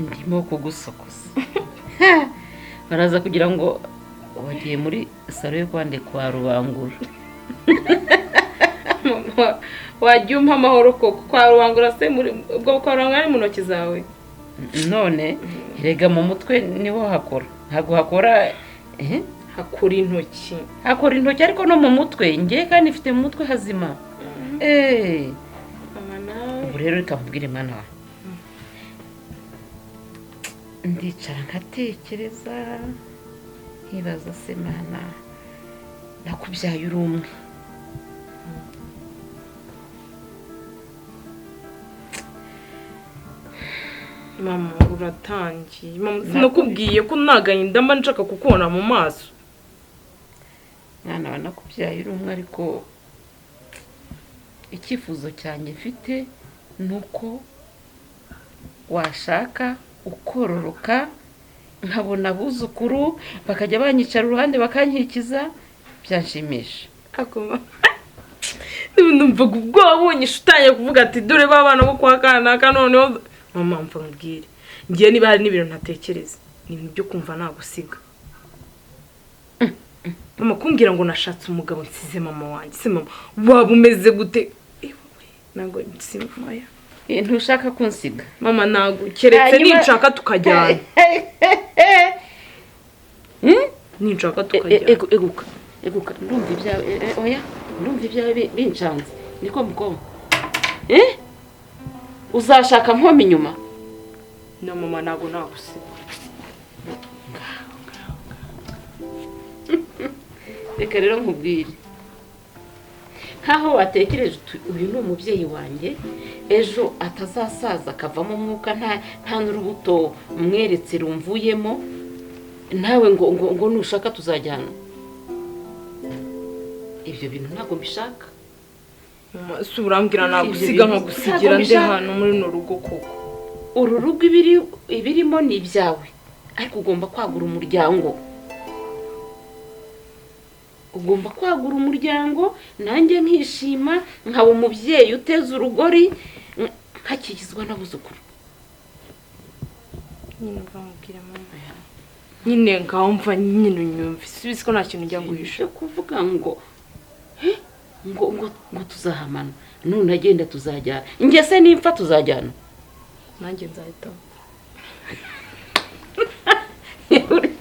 ndimo kugusokoza baraza kugira ngo wagiye muri salo yo kwande kwa Rubangura wajya umpa amahoro koko kwa Rubangura se muri ubwo kwa Rubangura ari mu ntoki zawe none rega mu mutwe niho hakora ntago hakora hakora intoki ariko no mu mutwe ngiye kandi mfite mu mutwe hazima ubu rero reka mubwire mwana wawe ndicara nkatekereza nkibaza se mana nakubyaye uri umwe mama uratangiye mama sinakubwiye ko nagahinda mba nshaka kukubona mu maso mwana wa nakubyaye uri umwe ariko icyifuzo cyanjye mfite nuko washaka ukororoka nkabona abuzukuru bakajya banyicara uruhande bakankikiza byanshimisha akoma ndumva ubwo wabonye shutanye kuvuga ati dore babana bo kwa kanaka noneho mama mva mbwire ngiye niba hari n'ibintu ntatekereza ni ibintu byo kumva nagusiga mama kumbwira ngo nashatse umugabo nsize mama wanjye se mama waba umeze gute nago nsimaya ntushaka kunsiga mama nago keretse ninshaka tukajyana ninshaka tukajyana eguka ndumva ibyawe oya ndumva ibyawe bincanze niko mukoma uzashaka nkoma inyuma no mama nago nagusiga reka rero nkubwire nkaho watekereje uyu ni umubyeyi wanjye ejo atazasaza akavamo umwuka nta n'urubuto mweretse rumvuyemo nawe ngo nushaka tuzajyana ibyo bintu ntabwo mbishaka si urambwira nagusiga nkagusigira nde hano muri no rugo koko uru rugo ibirimo ni ibyawe ariko ugomba kwagura umuryango nanjye nkishima nkaba umubyeyi uteze urugori nkakigizwa n'abuzukuru nyine uramubwira mama nyine ngamva nyine unyumva sibisi ko nta kintu njya guhisha kuvuga ngo tuzahamana none agenda tuzajyana njye se nimpfa tuzajyana nanjye nzahita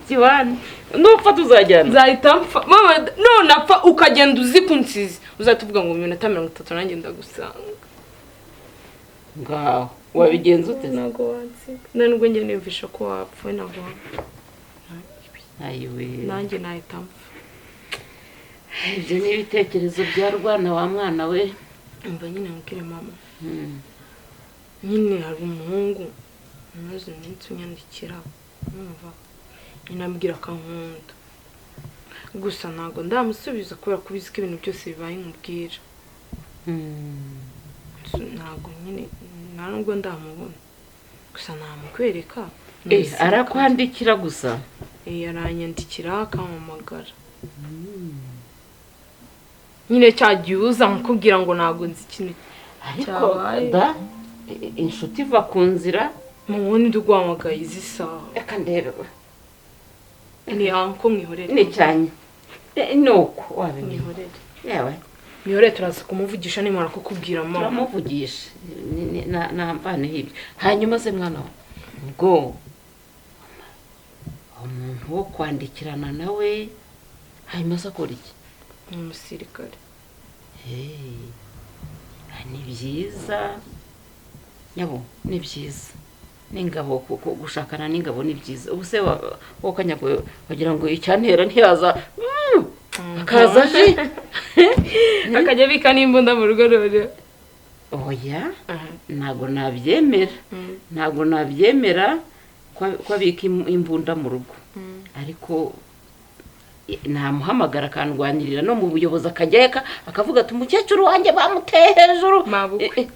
kiwana nupfa tuzajyana nzahita mpfa mama none apfa ukagenda uzi kunsize uzatuvuga ngo 30 nanjye ndagusanga ngaho wabigenza ute nago wansiga nubwo njye niyumvisha ko wapfuye nago ayiwe nanjye nahita mpfa ibyo ni ibitekerezo bya rwana wa mwana we mba nyine nkubwire mama nyine hari umuhungu umaze iminsi unyandikira numva inambwira akankunda gusa ntago ndamusubiza kubera ko ubizi ko ibintu byose bibaye nkubwira ntago nyine ntabwo ndamubona gusa namukwereka arakwandikira gusa aranyandikira akampamagara nyine cyagiye uza nkakubwira ngo ntago nzi ikintu ariko da inshuti iva ku nzira mu wundi duguhamagaye izi saha reka ndebe ni anko mwihorere ni cyane nuko mwihorere yewe mwihorere turaza kumuvugisha nimara kukubwira mama turamuvugisha nampane hibyo hanyuma se mwana ubwo umuntu wo kwandikirana nawe hanyuma se akora iki umusirikare ni byiza nyabo ni byiza n'ingabo gushakana n'ingabo ni byiza ubu se wokanyago wagira ngo icyantera ntiyaza akaza akajya bika n'imbunda mu rugo rero oya ntago nabyemera ko abika imbunda mu rugo ariko namuhamagara akandwanirira no mu buyobozi akajya akavuga ati umukecuru wanjye bamuteye hejuru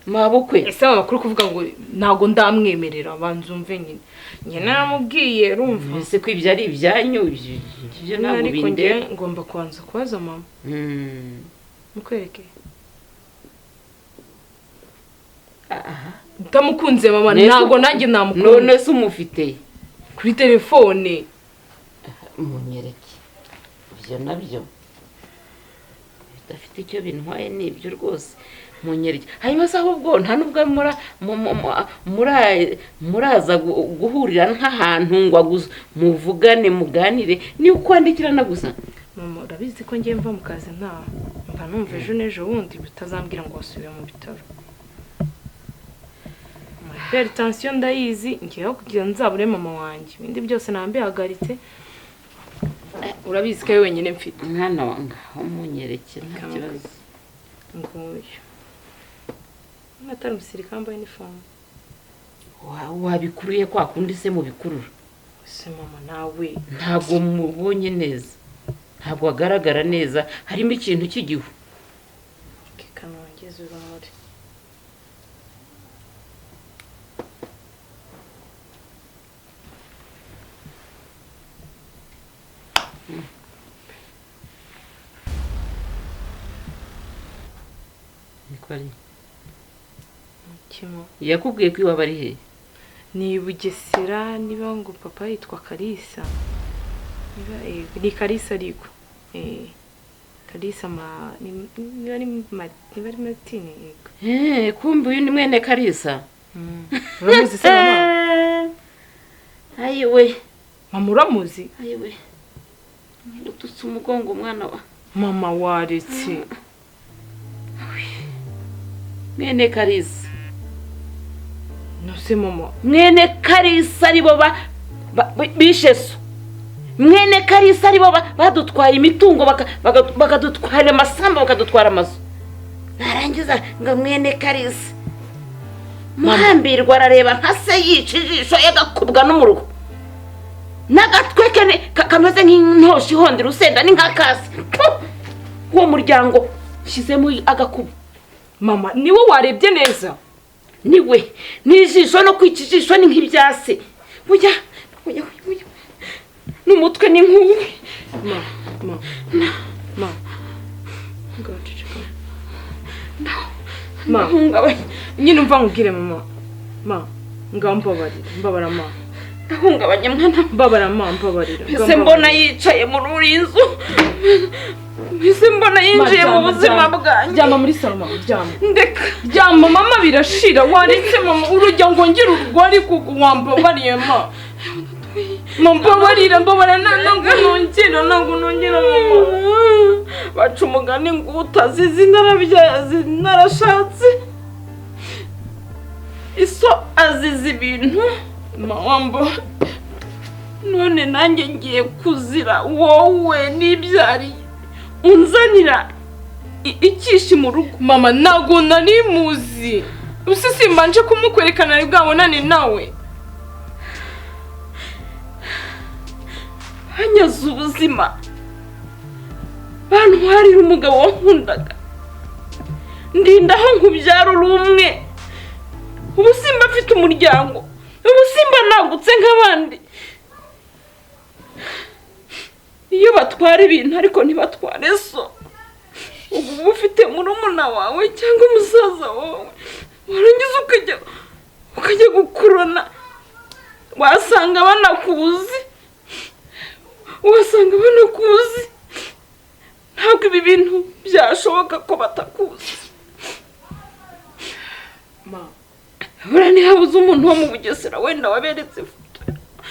mabukwe ese amakuru kuvuga ngo ntago ndamwemerera banzumve nyine naramubwiye rumva ese ko ibyo ari ibyanyu ibyo ntabwo binde ngomba kubanza kubaza mama mukwereke utamukunze mama ntago nanjye namukunda none se umufite kuri telefone munyereke ibyo nabyo bidafite icyo bintwaye n'ibyo rwose munyereke hanyuma se ahubwo nta nubwo muraza guhurira nk'ahantu ngo muvugane muganire ni ukwandikirana gusa mama urabizi ko ngiye mva mu kazi ntaho mba numva ejo n'ejo bundi bitazambwira ngo wasubiye mu bitaro hypertension ndayizi ngiyeho kugira nzabure mama wanjye ibindi byose nambihagaritse urabizi ko wenyine mfite mwana wanjye umunyereke nta kibazo nguyu natari umusirikare wambaye uniform wabikuruye kwa kundi se mu bikurura se mama nawe ntabwo mubonye neza ntabwo agaragara neza harimo ikintu cy'igihu kikanongeza urumuri nikwari kimo yakubwiye ko iwaba ari he ni Bugesera niba ngo papa yitwa Kalisa niba ni Kalisa ariko Kalisa niba ari Martine kumbe uyu ni mwene Kalisa uramuzi se mama ayiwe mama uramuzi ayiwe ndutse umugongo umwana wa mama waretse mwene Kalisa no se mama mwene Kalisa aribo bishe so mwene Kalisa aribo badutwaye imitungo bakadutwara amasamba bakadutwara amazu narangiza ngo mwene Kalisa muhambirwa arareba nka se yica ijisho yagakubwa n'umurugo n'agatwe kameze nk'intoshi ihondera usenda ni nka kasi uwo muryango shyizemo agakuba mama niwe warebye neza niwe n'ijisho no kwica ijisho ni nk'ibyase burya n'umutwe ni nk'uwe nyine umva nkubwire mama mbabara mama ndahungabanye mwana mbabara mama mbabarira ese mbona yicaye muri uri nzu ese mbona yinjiye mu buzima bwanjye ryama muri salo mama ryama ndeka ryama mama birashira waretse mama urujya ngo ngire urwari wambabariye mama mbabarira ntabwo nongera mama baca umugani ngo utazizi narabyaye narashatse iso azize ibintu mama none nanjye ngiye kuzira wowe nibyariye unzanira ikishi mu rugo mama ntabwo nari muzi usisi mbanje kumukwerekana ari bwabonane nawe hanyaze ubuzima bantwarira umugabo wankundaga ndinda aho nkubyara uri umwe ubu simba afite umuryango ubu simba nagutse nk'abandi iyo batwara ibintu ariko ntibatware so ubu ufite murumuna wawe cyangwa umusaza wawe warangiza ukajya gukurana wasanga banakuzi ntabwo ibi bintu byashoboka ko batakuzi buriya ntihabuze umuntu wo mu Bugesera wenda waberetse ifoto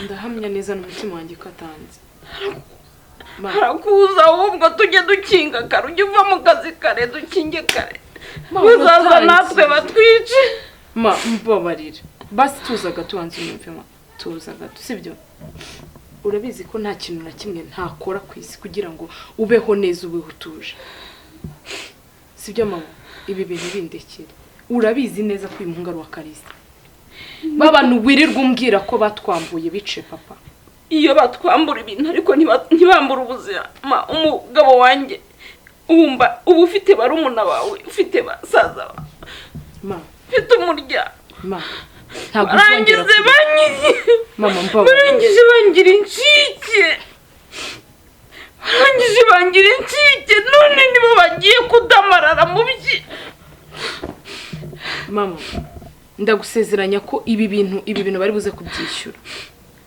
ndahamya neza n'umutima wanjye ko atanze harakuza ahubwo tujye dukinga kare ujye uva mu kazi kare dukinge kare bazaza natwe batwice mbabarira basi tuzaga tubanze unyumve tuzaga sibyo urabizi ko nta kintu na kimwe ntakora ku isi kugira ngo ubeho neza ubeho utuje sibyo mama ibi bintu bindekere urabizi neza ko uyu muhungu wa Kalisa babantu wirirwa umbwira ko batwambuye bice papa iyo batwambura ibintu ariko ntibambura ubuzima umugabo wanjye uba ufite barumuna bawe ufite basaza bawe ufite umuryango barangize bangira incike none nibo bagiye kudamarara mu byi mama ndagusezeranya ko ibi bintu bari buze kubyishyura.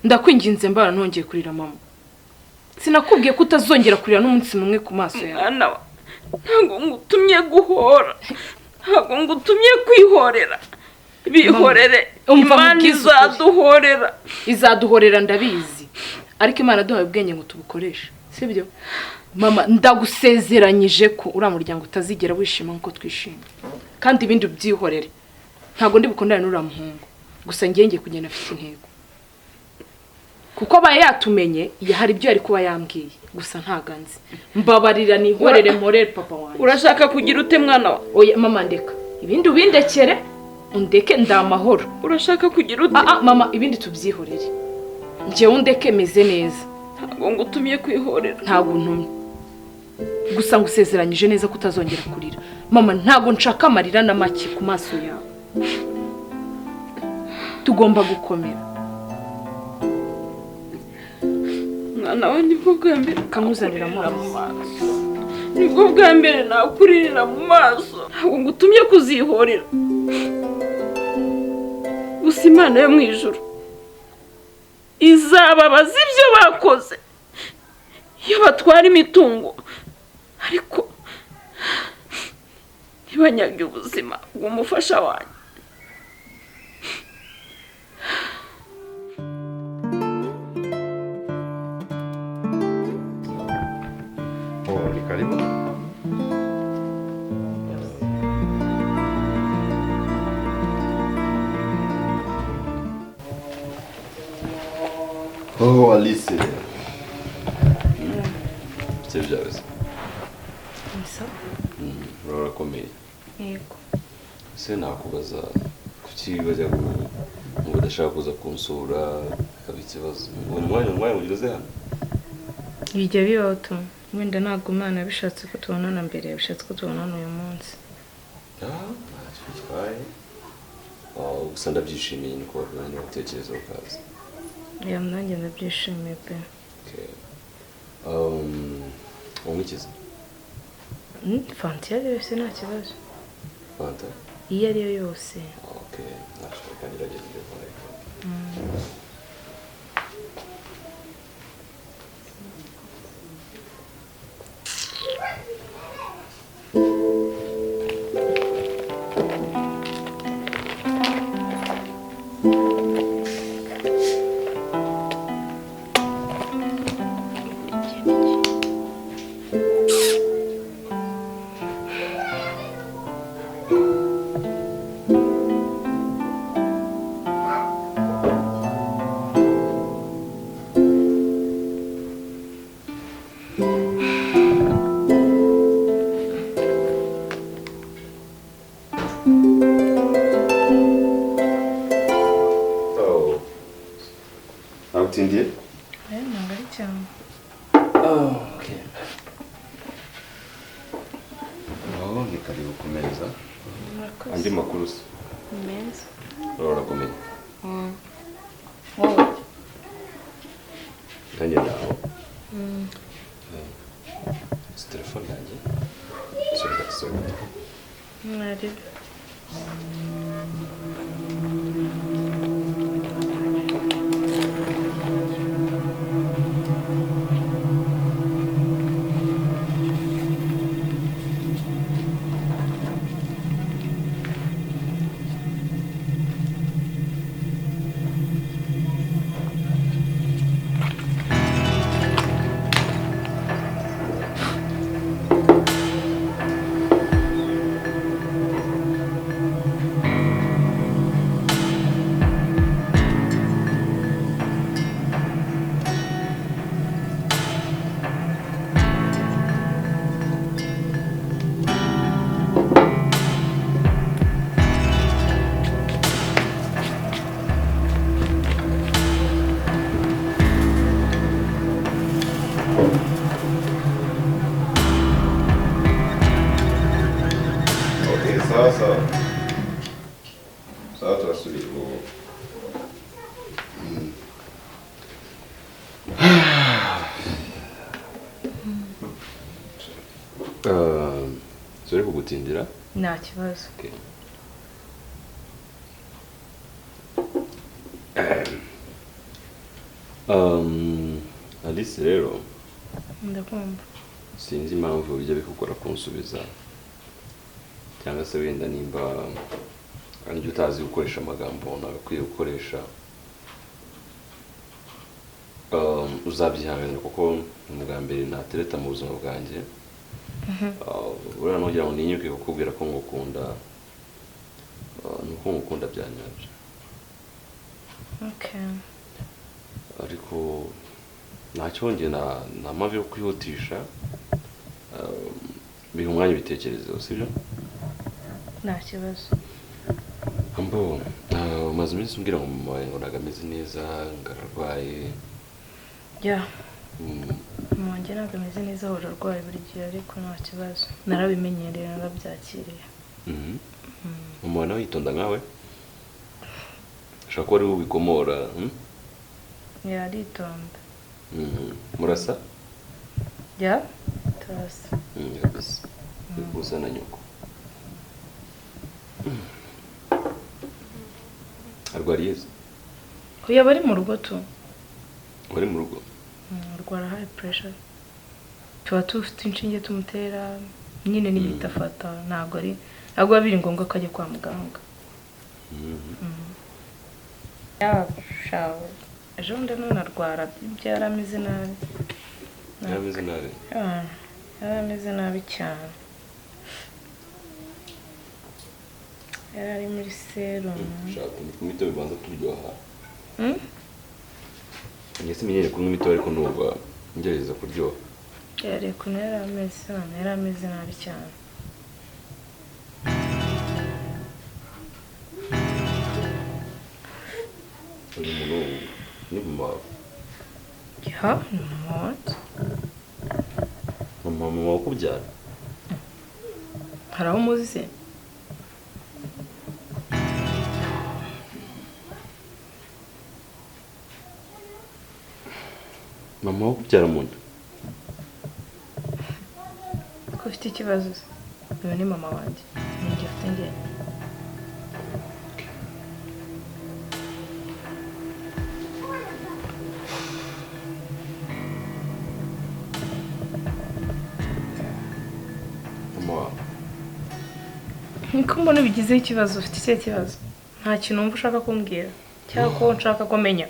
Ndakwinginze mbara ntongeye kurira mama. Sinakubwiye ko utazongera kurira n'umunsi mumwe ku maso yawe. Mwana wa, ntabwo ngutumye guhora, ntabwo ngutumye kwihorera. Bihorere, Imana izaduhorera ndabizi, ariko Imana duhaye ubwenge ngo tubukoreshe, sibyo? Mama, ndagusezeranyije ko uriya muryango utazigera wishima nkuko twishimye, kandi ibindi byihorere. Ntabwo ndi bukundane n'uriya muhungu, gusa ngiye kugenda afite intego, kuko aba yatumenye hari ibyo yari kuba yambwiye, gusa ntaganze. Mbabarira nihorere morere papa wanjye. Urashaka kugira ute mwana wa? Oya mama, ndeka ibindi ubindekere, undeke ndamahoro. Urashaka kugira ute? Mama, ibindi tubyihorere, njyewe undeke meze neza. Ntabwo ngutumye kwihorera. Ntabwo ntumye, gusa ngusezeranyije neza ko utazongera kurira. Mama, ntabwo nshaka amarira na make ku maso yawe. Tugomba gukomera. Mwana wa, nibwo bwa mbere kamuzanira amazi. Nibwo bwa mbere nakuririra mu maso. Ntabwo ngutumye kuzihorera. Gusa Imana yo mu ijuru izababaza ibyo bakoze iyo batwara imitungo, ariko ntibanyage ubuzima bw'umufasha wanjye. Ni karibu. Oh, Alice. C'est bien ça. Nisa? Urakomeye. Yego. Se nakubaza kuki bajya ngo udashaka kuza kunsura kabikibazo. Ubona umwanya ugeze hano? Bijya bibaho tu. Wenda ntabwo Imana yabishatse ko tubonana mbere, yabishatse ko tubonana uyu munsi. Ntacyo bitwaye. Gusa ndabyishimiye niko wabonye utekereza ukaza. Nanjye ndabyishimiye pe. Umwikiza? Fanta iyo ari yo yose nta kibazo. Fanta? Iyo ari yo yose. Ntacyo kangerageza ibyo kwawe. Utindiye? Ntabwo ari cyane. Okay. Ni karibu ku meza. Andi makuru se? Meza. Urakomeye? Wowe? Nanjye nawe. Si telefone yanjye? Sorry. Mwari. Sawa turasubira ubu. Sore kugutindira? Nta kibazo. Alice rero ndakumva. sinzi impamvu bijya bikugora kunsubiza cyangwa se wenda nimba aribyo utazi gukoresha amagambo nagakwiye gukoresha. Uzabyihanganira kuko ubwa mbere natereta mu buzima bwanjye. Buriya nugira ngo ninyuke kukubwira ko ngukunda, nuko ngukunda bya nyabyo. Okay. Ariko ntacyo njye nta mpamvu yo kwihutisha. Biha umwanya ibitekerezo sibyo? Nta kibazo. Ambo umaze iminsi umbwira ngo mama wawe ngo ntabwo ameze neza, ngo ararwaye. Ya mwanjye ntabwo ameze neza, ahora arwaye buri gihe ariko nta kibazo, narabimenyereye narabyakiriye. Mama wawe nawe yitonda nkawe? Ashobora kuba ari wowe ubikomora. Yaritonda. Murasa? Ya turasa. Kabisa usa na nyoko. Arwariye se? Oya bari mu rugo tu. Bari mu rugo? Arwara high pressure. Tuba tufite inshinge tumutera nyine n'imiti afata, ntabwo biri ngombwa ko ajya kwa muganga. Shawe ejo bundi none arwara byarameze nabi. Yarameze nabi? Yarameze nabi cyane. Yari muri serumu. Shaka kumito bibanza kuryoha. Njye simenyere kunywa imitobe ariko ndumva ngerageza kuryoha. Yari kuntu yarameze nabi cyane. Uyu muntu ni mama wawe? Ya ni mama wanjye. Mama wakubyara? Hari aho muzi se? Mama wakubyara mu nda? Ko ufite ikibazo se? Uyu ni mama wanjye, ni njye ufite njyewe. Niko mbona bigizeho ikibazo, ufite icyo kibazo? Nta kintu wumva ushaka kumbwira cyangwa ko nshaka kumenya?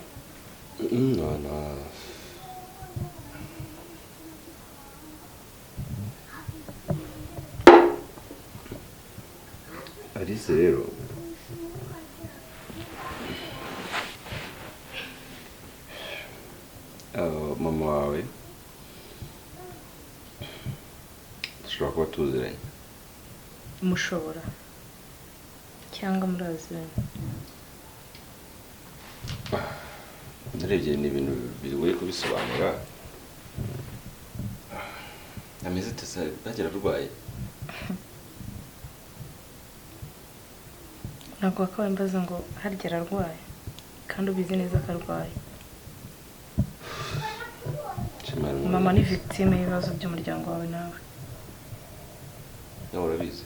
Alice rero mama wawe dushobora kuba tuziranye. Mushobora cyangwa muraziranye? Ndarebye ni ibintu bigoye kubisobanura. Ameze tesa bagera arwaye? Ntabwo wakabaye mbaza ngo harya ararwaye kandi ubizi neza ko arwaye. Mama ni victime y'ibibazo by'umuryango wawe nawe. Nawe urabizi?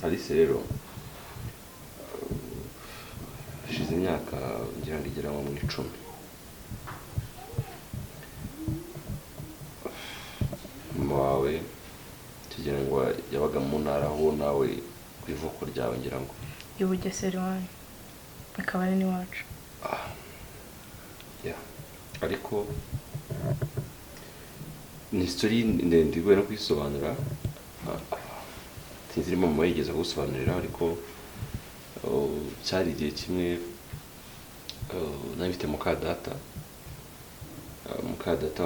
Alice rero hashize imyaka ngira ngo igera mu 10. Mama wawe tugira ngo yabaga mu ntara aho nawe ku ivuko ryawe ngira ngo y'Ubugesera wanyu akaba ari n'iwacu. Ariko ni story ndende igoye no kwisobanura. Sinzi niba mama yigeze gusobanurira ariko cyari igihe kimwe nabifite muka data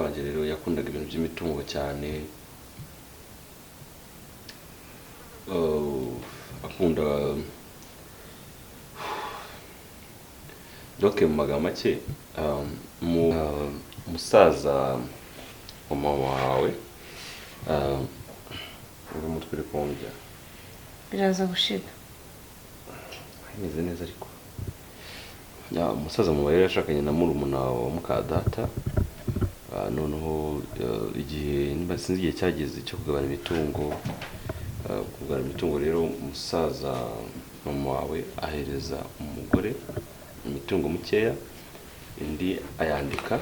wanjye rero yakundaga ibintu by'imitungo cyane. Akunda donc mu magambo make umusaza wa mama wawe ngo mutwire konja biraza gushira imeze neza ariko umusaza mu rero yashakanye na murumuna wa muka data. Noneho igihe sinzi igihe cyageze cyo kugabana imitungo kugura imitungo rero umusaza mama wawe ahereza umugore imitungo mukeya indi ayandika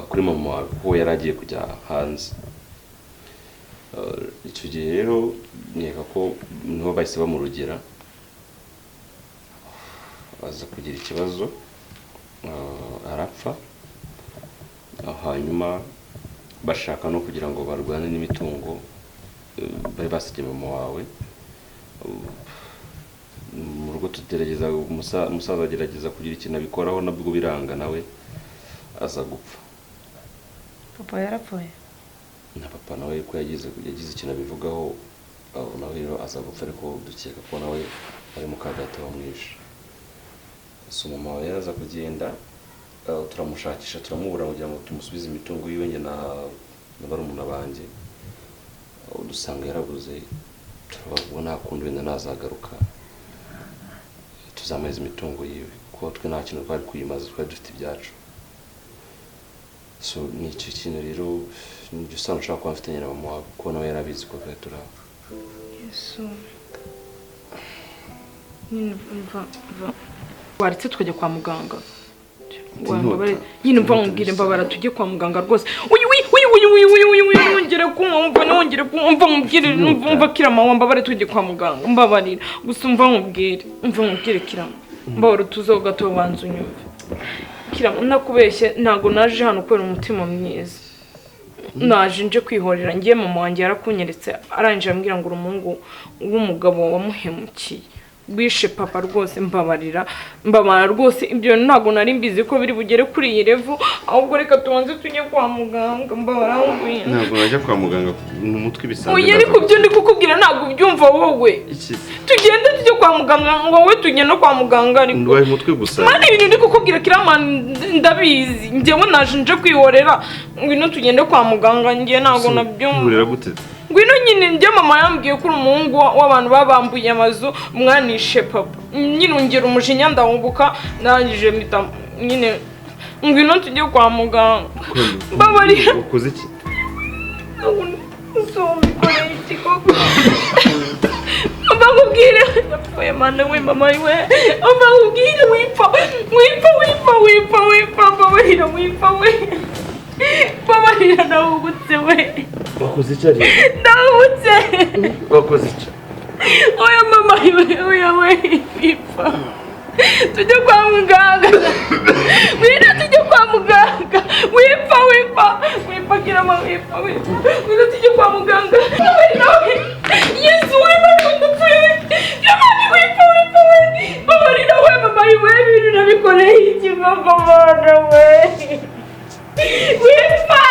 kuri mama wawe kuko yari agiye kujya hanze. Icyo gihe rero nkeka ko niho bahise bamurugera aza kugira ikibazo arapfa, hanyuma bashaka no kugira ngo barwane n'imitungo bari basigiye mama wawe. Mu rugo tugerageza umusaza agerageza kugira ikintu abikoraho nabwo biranga nawe aza gupfa. Papa yarapfuye na papa nawe ko yagize ikintu abivugaho nawe rero aza gupfa, ariko dukeka ko nawe ari mu kagata bamwishe. So mama wawe yaraza kugenda turamushakisha turamubura kugira ngo tumusubize imitungo yiwe njye na barumuna banjye, dusanga yarabuze. Turabona kundi wenda nazagaruka tuzameza imitungo yiwe kuko twe nta kintu twari kuyimaza, twari dufite ibyacu. So ni icyo kintu rero nibyo usanga ushaka kuba mfitanye na mama wawe kuko nawe yarabizi ko twari turi aho. Yesu waretse tukajya kwa muganga nyine mva nkubwire mbabara tujye kwa muganga rwose. Wongere kumva nkubwire mva Killaman wambabare tujye kwa muganga mbabarira gusa mva nkubwire Killaman mbabara tuzo gato banza unyumve Killaman nakubeshye ntago naje hano kubera umutima mwiza, naje nje kwihorera. Ngiye mama wanjye yarakunyeretse arangije ambwira ngo umuhungu w'umugabo wamuhemukiye wishe papa rwose mbabara rwose. Ibyo ntago nari mbizi ko biri bugere kuri iyi revu, ahubwo reka tubanze tujye kwa muganga mbabara. Ntabwo najya kwa muganga n'umutwe bisanzwe. Oya ariko byo ndi kukubwira ntabwo ubyumva wowe. Tugende tujye kwa muganga wowe tujye no kwa muganga ariko. Ndwaye umutwe gusa. Mani ibintu ndi kukubwira Killaman ndabizi. Njyewe naje nje kwihorera ngwino tugende kwa muganga ngiye ntago nabyumva. Ngwino nyine njye mama yambwiye ko umuhungu w'abantu babambuye amazu mwanishe papa. Nyine ungera umujinya ndawubuka ndangije mpita nyine ngwino tujye kwa muganga. Babari ukoze iki? Uzomikore iki koko? Mbakubwire yapfuye mana we mama we. Mbakubwire wipfa babarira wipfa we. Babarira ndawubutse we. Wakoze iki ari? Ndawubutse. Wakoze iki? Oya mama we wipfa. Tujye kwa muganga. Wina tujye kwa muganga. Wipfa Killaman wipfa. Wina tujye kwa muganga. Yesu we ndapfuye. Killaman wipfa. Babarira we mama we ibintu nabikoreye iki mama we. Wipfa.